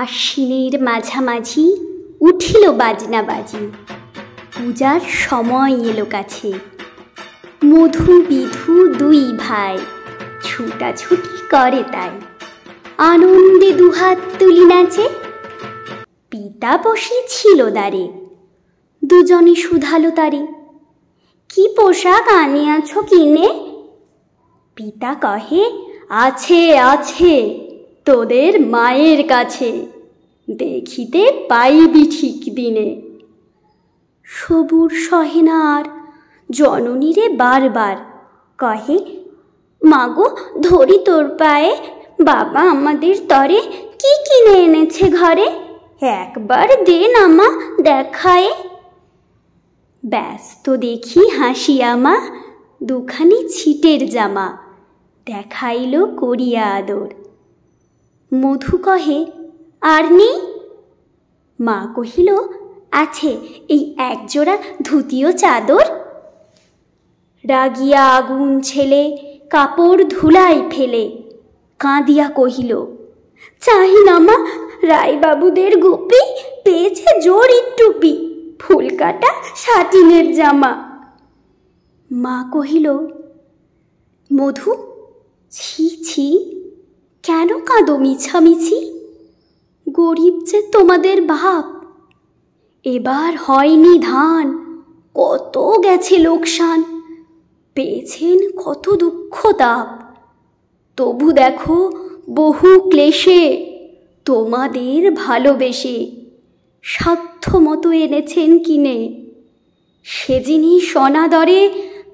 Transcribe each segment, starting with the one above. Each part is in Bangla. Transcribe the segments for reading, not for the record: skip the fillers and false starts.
আশ্বিনের মাঝামাঝি উঠিল বাজনা বাজি, পূজার সময় এলো কাছে। মধু বিধু দুই ভাই ছুটাছুটি করে তাই, আনন্দে দুহাত তুলি নাচে। পিতা বসেছিল দ্বারে, দুজনে শুধালো তারে, কি পোশাক আনিয়াছ কিনে? পিতা কহে, আছে আছে তোদের মায়ের কাছে, দেখিতে পাইবি ঠিক দিনে। সবুর সহে না আর, জননীরে বারবার কহে, মাগো ধরি তোর পায়ে, বাবা আমাদের তরে কি কিনে এনেছে ঘরে, একবার দে না মা দেখায়ে। ব্যস্ত দেখি হাসিয়া মা দুখানি ছিটের জামা দেখাইল করিয়া আদর। মধু কহে, আর নেই? মা কহিল, আছে এই একজোড়া ধুতিও চাদর। রাগিয়া আগুন ছেলে কাপড় ধুলাই ফেলে কাঁদিয়া কহিল, চাহি না মা রায়বাবুদের গোপী, পেয়েছে জরির টুপি, ফুল কাটা সাটিনের জামা। মা কহিল, মধু ছি ছি, কেন কাঁদো মিছামিছি? গরিব যে তোমাদের বাপ, এবার হয়নি ধান, কত গেছে লোকসান, পেয়েছেন কত দুঃখ তাপ। তবু দেখো বহু ক্লেশে তোমাদের ভালোবেসে সাধ্য মতো এনেছেন কিনে, সে জিনিস অনাদরে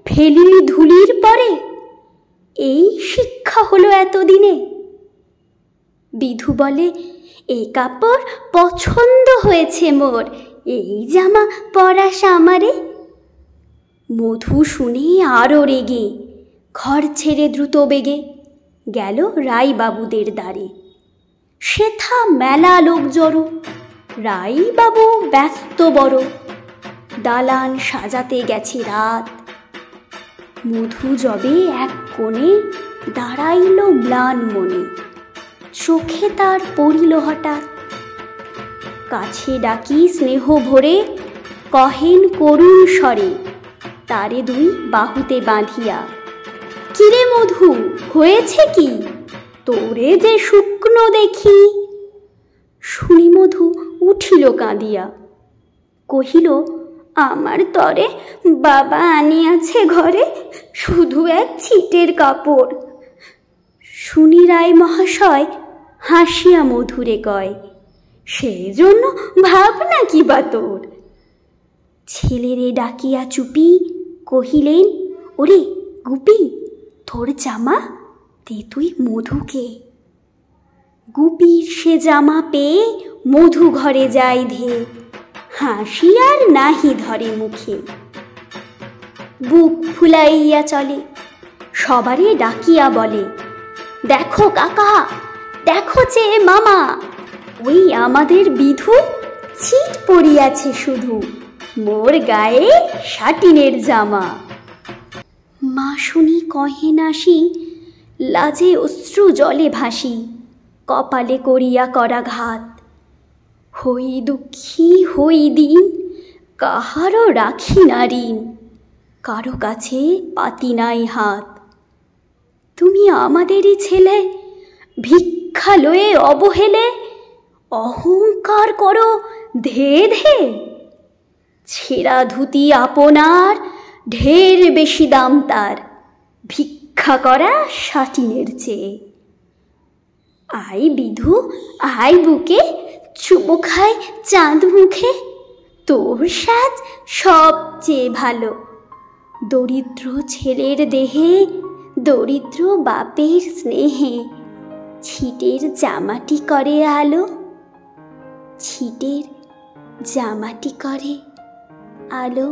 ফেলিলি ধুলির পরে, এই শিক্ষা হলো এতদিনে। বিধু বলে, এই কাপড় পছন্দ হয়েছে মোর, এই জামা পরাস আমারে। মধু শুনে আরো রেগে ঘর ছেড়ে দ্রুত বেগে গেল রায়বাবুদের দ্বারে। সেথা মেলা লোক জড়ো, রায়বাবু ব্যস্ত বড়, দালান সাজাতে গেছে রাত। মধু যবে এক কোণে দাঁড়াইল ম্লান মনে, চোখে তার পড়িল হঠাৎ। কাছে ডাকি স্নেহ ভরে কহেন করুণ স্বরে, তারে দুই বাহুতে বাঁধিয়া, কিরে মধু হয়েছে কি, তোরে যে শুকনো দেখি। শুনি মধু উঠিল কাঁদিয়া, কহিল, আমার তরে বাবা আনিয়াছে ঘরে শুধু এক ছিটের কাপড়। শুনি রায় মহাশয় হাসিয়া মধুরে কয়, সেই জন্য ভাবনা কি বা তোর। ছেলেরে ডাকিয়া চুপি কহিলেন, ওরে গুপি, তোর জামা দে তুই মধুকে। গুপির সে জামা পেয়ে মধু ঘরে যায় ধে, হাসি আর নাহি ধরে মুখে। বুক ফুলাইয়া চলে, সবারে ডাকিয়া বলে, দেখো কাকা, দেখো যে মামা, ওই আমাদের বিধু ছিট পড়িয়াছে শুধু, মোর গায়ে সাটিনের জামা। মা শুনি কহে নাসি, লাজে অশ্রু জলে ভাসি, কপালে করিয়া করাঘাত। হই দুঃখী হই দিন, কাহারও রাখি না ঋণ, কারো কাছে পাতি নাই হাত। তুমি আমাদেরই ছেলে, ভিক্ষা লয়ে অবহেলে অহংকার করো ধে ধে। ছেঁড়া ধুতি আপনার, ঢের বেশি দাম তার, ভিক্ষা করা সাটিনের চেয়ে। আই বিধু আই বুকে, চুমো খায় চাঁদ মুখে, তোর সাজ সবচেয়ে ভালো। দরিদ্র ছেলের দেহে, দরিদ্র বাপের স্নেহে, ছিটের জামাটি করে আলো, ছিটের জামাটি করে আলো।